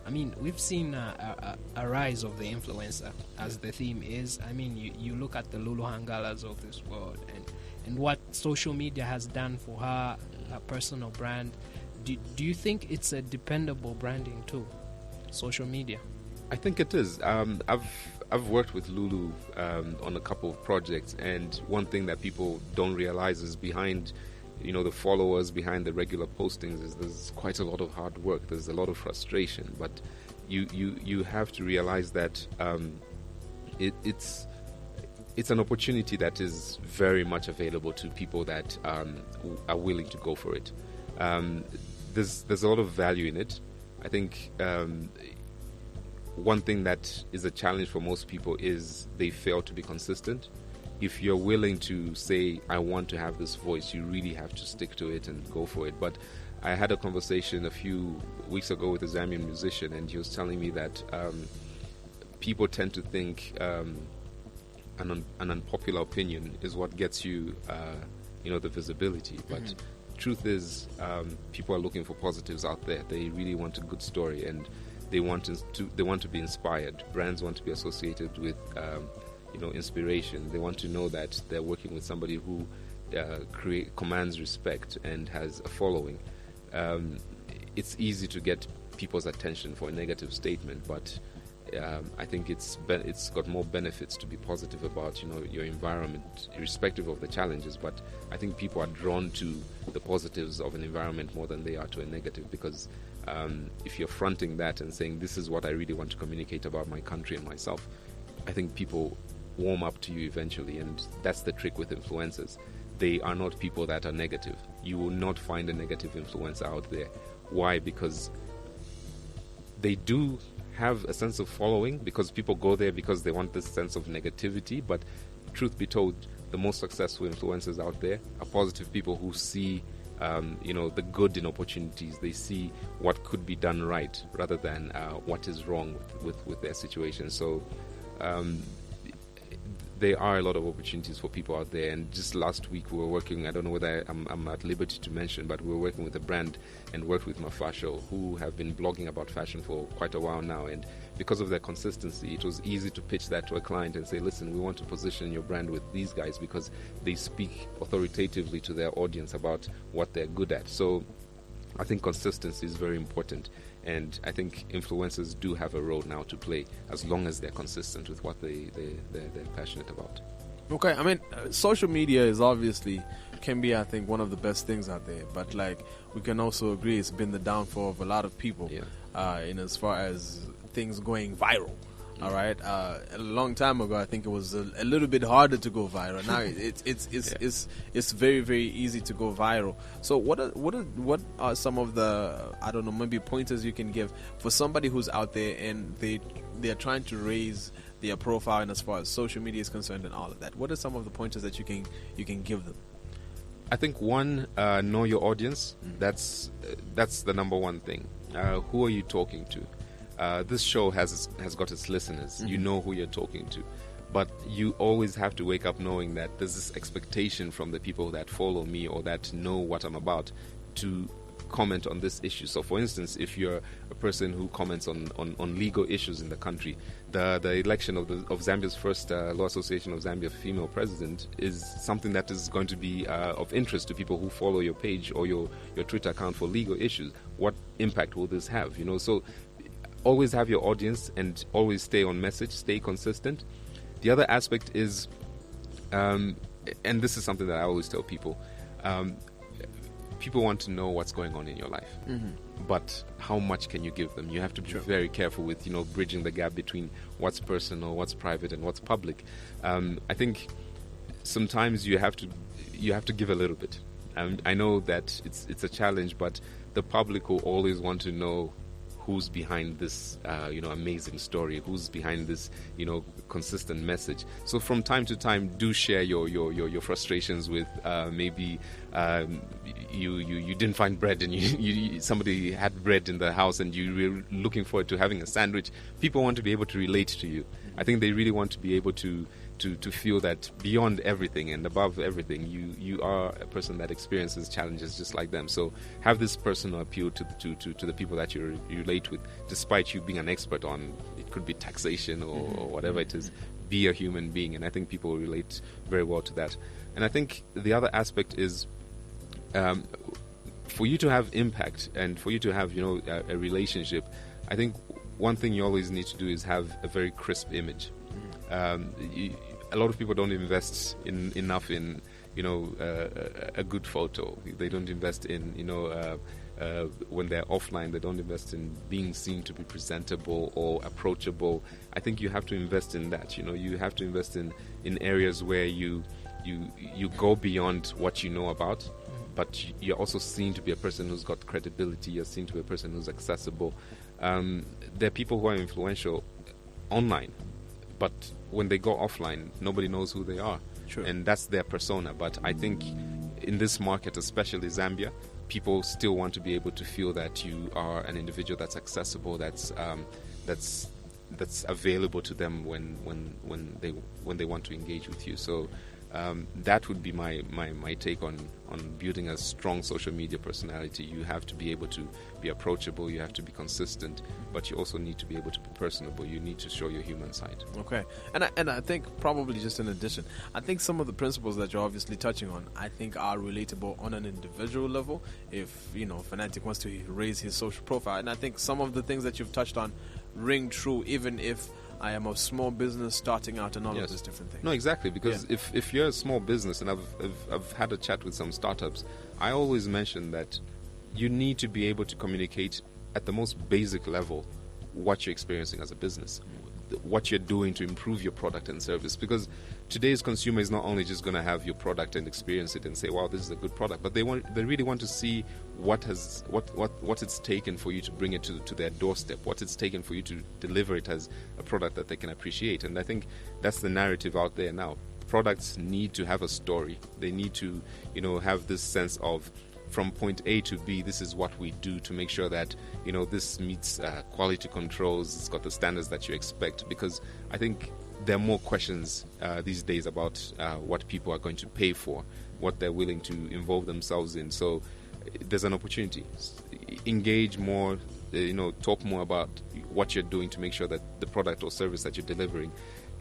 I mean, we've seen a rise of the influencer, as the theme is. I mean, you look at the Lulu Hangalas of this world and what social media has done for her personal brand. Do you think it's a dependable branding tool, social media? I think it is. I've worked with Lulu on a couple of projects, and one thing that people don't realize is behind the followers, behind the regular postings, is there's quite a lot of hard work. There's a lot of frustration, but you have to realize that it's an opportunity that is very much available to people that are willing to go for it. There's a lot of value in it. I think one thing that is a challenge for most people is they fail to be consistent. If you're willing to say, I want to have this voice, you really have to stick to it and go for it. But I had a conversation a few weeks ago with a Zambian musician, and he was telling me that people tend to think an unpopular opinion is what gets you, the visibility. But truth is, people are looking for positives out there. They really want a good story, and they want to be inspired. Brands want to be associated with inspiration. They want to know that they're working with somebody who commands respect and has a following. It's easy to get people's attention for a negative statement, but I think it's got more benefits to be positive about your environment, irrespective of the challenges. But I think people are drawn to the positives of an environment more than they are to a negative, because if you're fronting that and saying, this is what I really want to communicate about my country and myself, I think people warm up to you eventually. And that's the trick with influencers. They are not people that are negative. You will not find a negative influencer out there. Why? Because they do have a sense of following, because people go there because they want this sense of negativity. But truth be told, the most successful influencers out there are positive people who see the good in opportunities. They see what could be done right rather than what is wrong with their situation. So there are a lot of opportunities for people out there. And just last week we were working, I don't know whether I'm at liberty to mention, but we were working with a brand and worked with Mafasho, who have been blogging about fashion for quite a while now. And because of their consistency, it was easy to pitch that to a client and say, listen, we want to position your brand with these guys because they speak authoritatively to their audience about what they're good at. So I think consistency is very important. And I think influencers do have a role now to play, as long as they're consistent with what they're passionate about. Okay, I mean, social media is obviously can be, I think, one of the best things out there. But like, we can also agree it's been the downfall of a lot of people. In as far as things going viral. All right. A long time ago, I think it was a little bit harder to go viral. Now it's very, very easy to go viral. So what are some of the, I don't know, maybe pointers you can give for somebody who's out there and they're trying to raise their profile and as far as social media is concerned and all of that? What are some of the pointers that you can give them? I think one, know your audience. That's the number one thing. Who are you talking to? This show has got its listeners. You know who you're talking to, but you always have to wake up knowing that there's this expectation from the people that follow me or that know what I'm about to comment on this issue. So for instance, if you're a person who comments on legal issues in the country, the election of Zambia's first Law Association of Zambia female president is something that is going to be of interest to people who follow your page or your Twitter account for legal issues. What impact will this have? So always have your audience and always stay on message, stay consistent. The other aspect is, and this is something that I always tell people, people want to know what's going on in your life, but how much can you give them? You have to be very careful with bridging the gap between what's personal, what's private, and what's public. I think sometimes you have to give a little bit. I know that it's a challenge, but the public will always want to know who's behind this amazing story, who's behind this consistent message. So from time to time, do share your frustrations with maybe you didn't find bread and somebody had bread in the house and you were looking forward to having a sandwich. People want to be able to relate to you. I think they really want to be able to feel that beyond everything and above everything, you are a person that experiences challenges just like them. So have this personal appeal to the people that you relate with, despite you being an expert on, it could be taxation or whatever it is. Be a human being, and I think people relate very well to that. And I think the other aspect is, for you to have impact and for you to have a relationship, I think one thing you always need to do is have a very crisp image. A lot of people don't invest enough in a good photo. They don't invest in when they're offline. They don't invest in being seen to be presentable or approachable. I think you have to invest in that. You have to invest in areas where you go beyond what you know about, but you're also seen to be a person who's got credibility. You're seen to be a person who's accessible. There are people who are influential online, but when they go offline, nobody knows who they are. Sure. And that's their persona. But I think in this market, especially Zambia, people still want to be able to feel that you are an individual that's accessible, that's available to them when they want to engage with you. So that would be my take on building a strong social media personality. You have to be able to be approachable, you have to be consistent, but you also need to be able to be personable. You need to show your human side. Okay. And I think probably just in addition, I think some of the principles that you're obviously touching on, I think are relatable on an individual level. If, Fanatic wants to raise his social profile, and I think some of the things that you've touched on ring true even if I am a small business starting out and all of these different things. No, exactly, because if you're a small business, and I've had a chat with some startups, I always mention that you need to be able to communicate at the most basic level what you're experiencing as a business, what you're doing to improve your product and service, because today's consumer is not only just going to have your product and experience it and say, wow, this is a good product, but they really want to see what it's taken for you to bring it to their doorstep, what it's taken for you to deliver it as a product that they can appreciate. And I think that's the narrative out there now. Products need to have a story. They need to have this sense of, from point A to B, this is what we do to make sure that this meets quality controls, it's got the standards that you expect. Because I think there are more questions these days about what people are going to pay for, what they're willing to involve themselves in. So there's an opportunity. Engage more, talk more about what you're doing to make sure that the product or service that you're delivering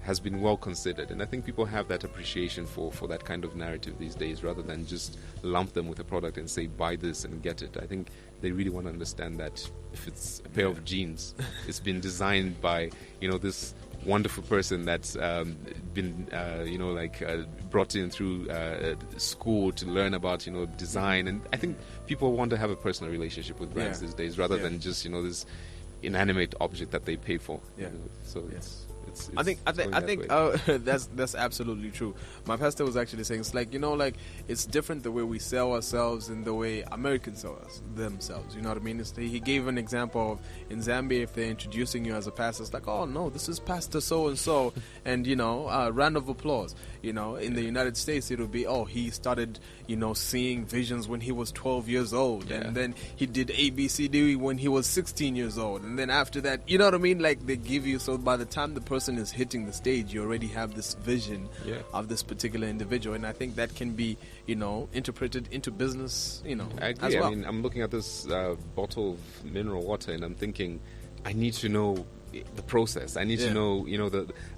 has been well considered. And I think people have that appreciation for that kind of narrative these days, rather than just lump them with a product and say, buy this and get it. I think they really want to understand that if it's a pair of jeans, it's been designed by, this wonderful person that's been, brought in through school to learn about, design. And I think people want to have a personal relationship with brands these days, rather than just, this inanimate object that they pay for. Yeah. So I think that's absolutely true. My pastor was actually saying it's like, it's different the way we sell ourselves and the way Americans sell themselves. You know what I mean? He gave an example of in Zambia, if they're introducing you as a pastor, it's like, oh no, this is Pastor so and so, and round of applause. In the United States, it'll be, oh, he started seeing visions when he was 12 years old, and then he did ABCD when he was 16 years old, and then after that, you know what I mean? Like they give you, so by the time the person is hitting the stage, you already have this vision of this particular individual, and I think that can be interpreted into business I agree. As well. I mean, I'm looking at this bottle of mineral water and I'm thinking I need to know the process. I need to know,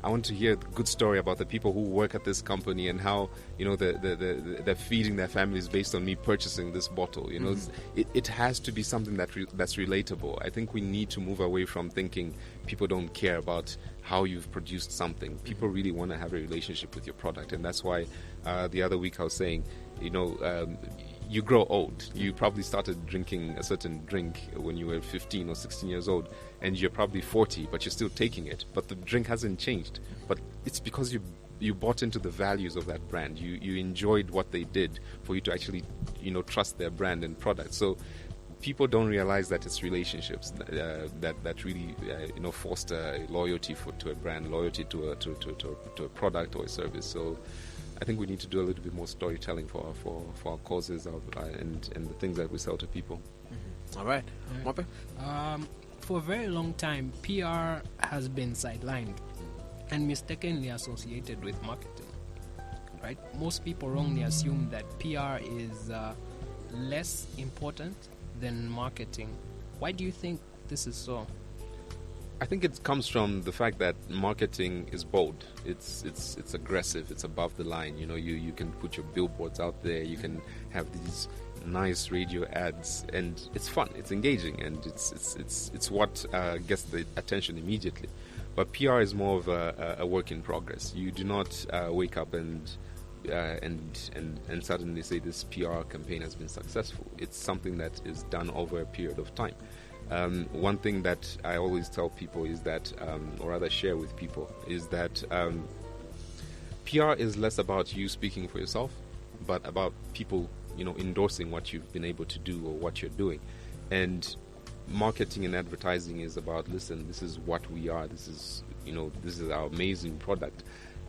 I want to hear the good story about the people who work at this company and how, they're feeding their families based on me purchasing this bottle. It has to be something that's relatable. I think we need to move away from thinking people don't care about how you've produced something. People really want to have a relationship with your product, and that's why the other week I was saying, you grow old. You probably started drinking a certain drink when you were 15 or 16 years old, and you're probably 40, but you're still taking it. But the drink hasn't changed. But it's because you bought into the values of that brand. You enjoyed what they did for you to actually, trust their brand and product. So people don't realize that it's relationships that really, foster loyalty to a brand, loyalty to a product or a service. So I think we need to do a little bit more storytelling for our causes and the things that we sell to people. All right. Mope? For a very long time, PR has been sidelined and mistakenly associated with marketing. Right? Most people wrongly assume that PR is less important than marketing. Why do you think this is so? I think it comes from the fact that marketing is bold. It's aggressive. It's above the line. You can put your billboards out there. You can have these nice radio ads, and it's fun. It's engaging, and it's what gets the attention immediately. But PR is more of a work in progress. You do not wake up and suddenly say this PR campaign has been successful. It's something that is done over a period of time. One thing that I always tell people is that, or rather share with people, is that PR is less about you speaking for yourself, but about people, endorsing what you've been able to do or what you're doing. And marketing and advertising is about, listen, this is what we are. This is our amazing product.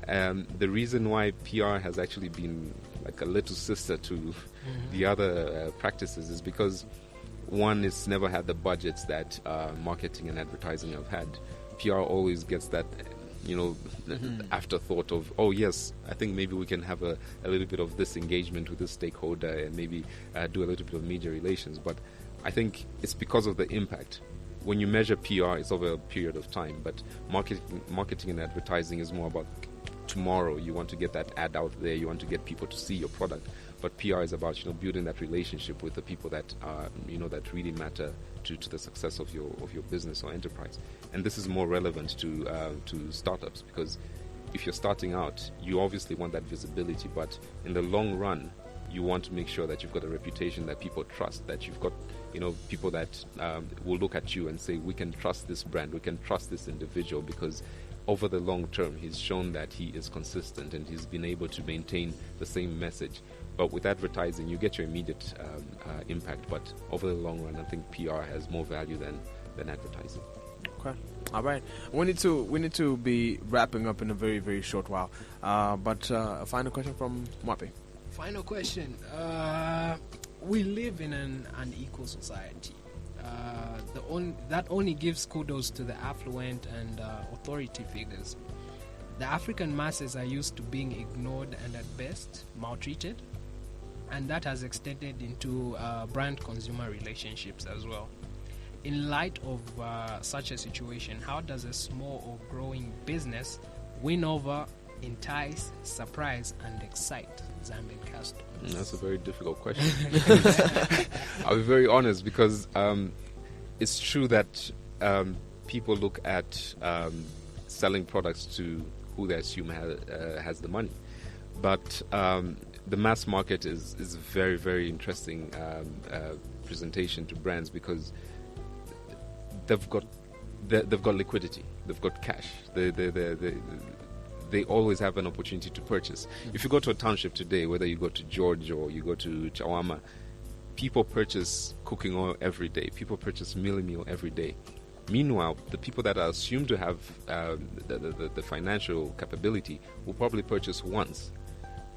The reason why PR has actually been like a little sister to the other practices is because one, it's never had the budgets that marketing and advertising have had. PR always gets that, afterthought of, oh yes, I think maybe we can have a little bit of this engagement with this stakeholder and maybe do a little bit of media relations. But I think it's because of the impact. When you measure PR, it's over a period of time, but marketing and advertising is more about tomorrow. You want to get that ad out there. You want to get people to see your product. But PR is about building that relationship with the people that that really matter to the success of your business or enterprise. And this is more relevant to startups, because if you're starting out, you obviously want that visibility. But in the long run, you want to make sure that you've got a reputation that people trust. That you've got people that will look at you and say, we can trust this brand. We can trust this individual because over the long term, he's shown that he is consistent and he's been able to maintain the same message. But with advertising, you get your immediate impact. But over the long run, I think PR has more value than advertising. Okay. All right. We need to be wrapping up in a very, very short while. But a final question from Mwape. Final question. We live in an unequal society. That only gives kudos to the affluent and authority figures. The African masses are used to being ignored and at best maltreated, and that has extended into brand-consumer relationships as well. In light of such a situation, how does a small or growing business win over, entice, surprise, and excite Zambian customers? That's a very difficult question. I'll be very honest, because it's true that people look at selling products to who they assume has the money. But the mass market is a very, very interesting presentation to brands, because they've got they've got liquidity, they've got cash, they always have an opportunity to purchase. If you go to a township today, whether you go to George or you go to Chawama, people purchase cooking oil every day. People purchase meal every day. Meanwhile, the people that are assumed to have the financial capability will probably purchase once.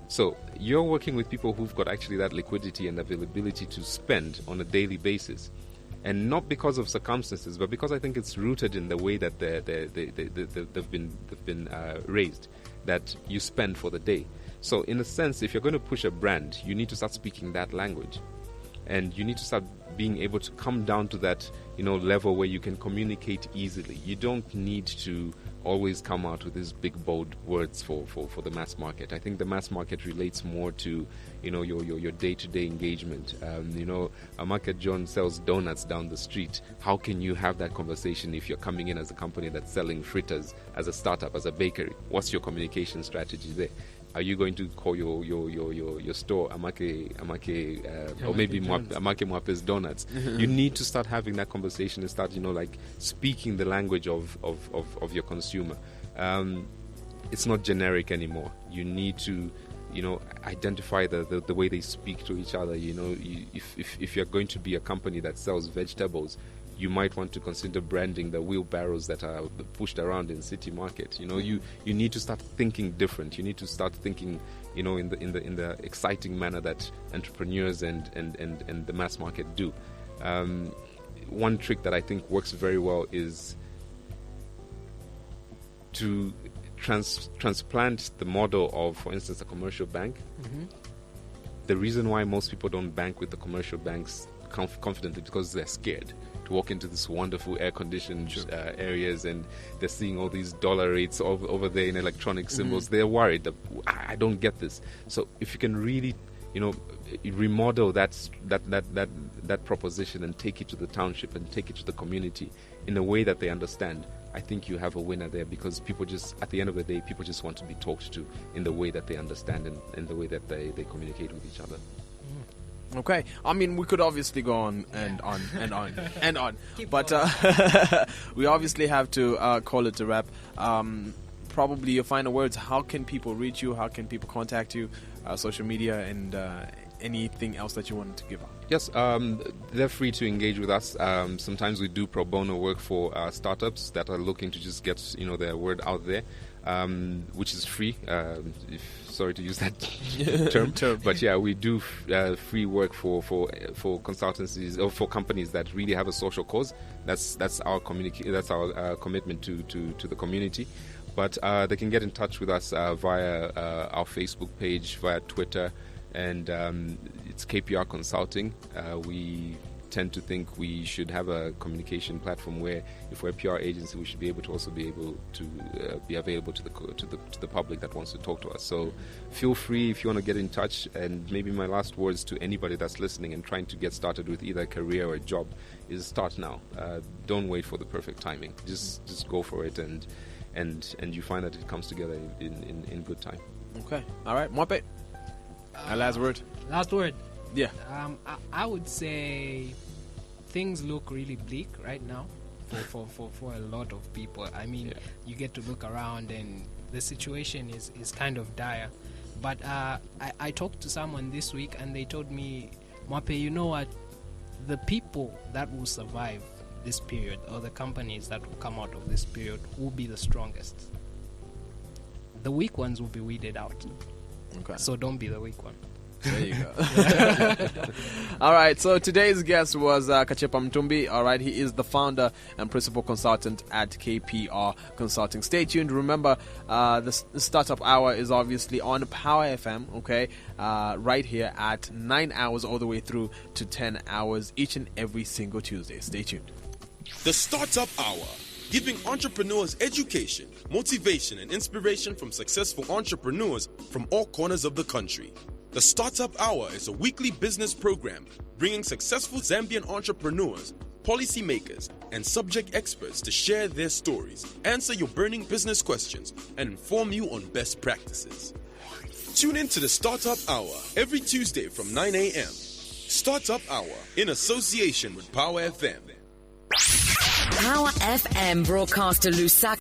So you're working with people who've got actually that liquidity and availability to spend on a daily basis. And not because of circumstances, but because I think it's rooted in the way that they've been raised, that you spend for the day. So in a sense, if you're going to push a brand, you need to start speaking that language. And you need to start being able to come down to that, level where you can communicate easily. You don't need to always come out with these big, bold words for the mass market. I think the mass market relates more to, your day-to-day engagement. A market John sells donuts down the street. How can you have that conversation if you're coming in as a company that's selling fritters, as a startup, as a bakery? What's your communication strategy there? Are you going to call your store Amake or maybe Amake Mwape's Donuts? You need to start having that conversation and start, speaking the language of your consumer. It's not generic anymore. You need to, identify the way they speak to each other. If you're going to be a company that sells vegetables, you might want to consider branding the wheelbarrows that are pushed around in city market. You need to start thinking different. You need to start thinking, in the exciting manner that entrepreneurs and the mass market do. One trick that I think works very well is to transplant the model of, for instance, a commercial bank. Mm-hmm. The reason why most people don't bank with the commercial banks confidently because they're scared to walk into this wonderful air-conditioned areas, and they're seeing all these dollar rates over there in electronic symbols. They're worried that I don't get this. So if you can really, remodel that proposition and take it to the township and take it to the community in a way that they understand, I think you have a winner there, because people just, at the end of the day, people just want to be talked to in the way that they understand and in the way that they communicate with each other. Okay, I mean, we could obviously go on and on and on and on, but we obviously have to call it a wrap. Probably your final words. How can people reach you? How can people contact you? Social media and anything else that you wanted to give out? Yes, they're free to engage with us. Sometimes we do pro bono work for startups that are looking to just get their word out there, which is free. Sorry to use that term, but yeah, we do free work for consultancies or for companies that really have a social cause. That's our commitment to the community. But they can get in touch with us via our Facebook page, via Twitter, and it's KPR Consulting. We tend to think we should have a communication platform where, if we're a PR agency, we should be able to also be able to be available to the public that wants to talk to us. So feel free if you want to get in touch. And maybe my last words to anybody that's listening and trying to get started with either a career or a job is start now. Don't wait for the perfect timing. Just go for it, and you find that it comes together in good time. Okay. All right, Mwape. Last word. Last word. Yeah. I would say things look really bleak right now for a lot of people. I mean, you get to look around and the situation is kind of dire. But I talked to someone this week and they told me, Mwape, you know what? The people that will survive this period, or the companies that will come out of this period, will be the strongest. The weak ones will be weeded out. Okay. So don't be the weak one. There you go. All right, so today's guest was Kachepa Mtumbi. All right, he is the founder and principal consultant at KPR Consulting. Stay tuned. Remember, the Startup Hour is obviously on Power FM, okay, right here at 9 hours all the way through to 10 hours each and every single Tuesday. Stay tuned. The Startup Hour, giving entrepreneurs education, motivation, and inspiration from successful entrepreneurs from all corners of the country. The Startup Hour is a weekly business program bringing successful Zambian entrepreneurs, policymakers, and subject experts to share their stories, answer your burning business questions, and inform you on best practices. Tune in to the Startup Hour every Tuesday from 9 a.m. Startup Hour in association with Power FM. Power FM broadcaster Lusaka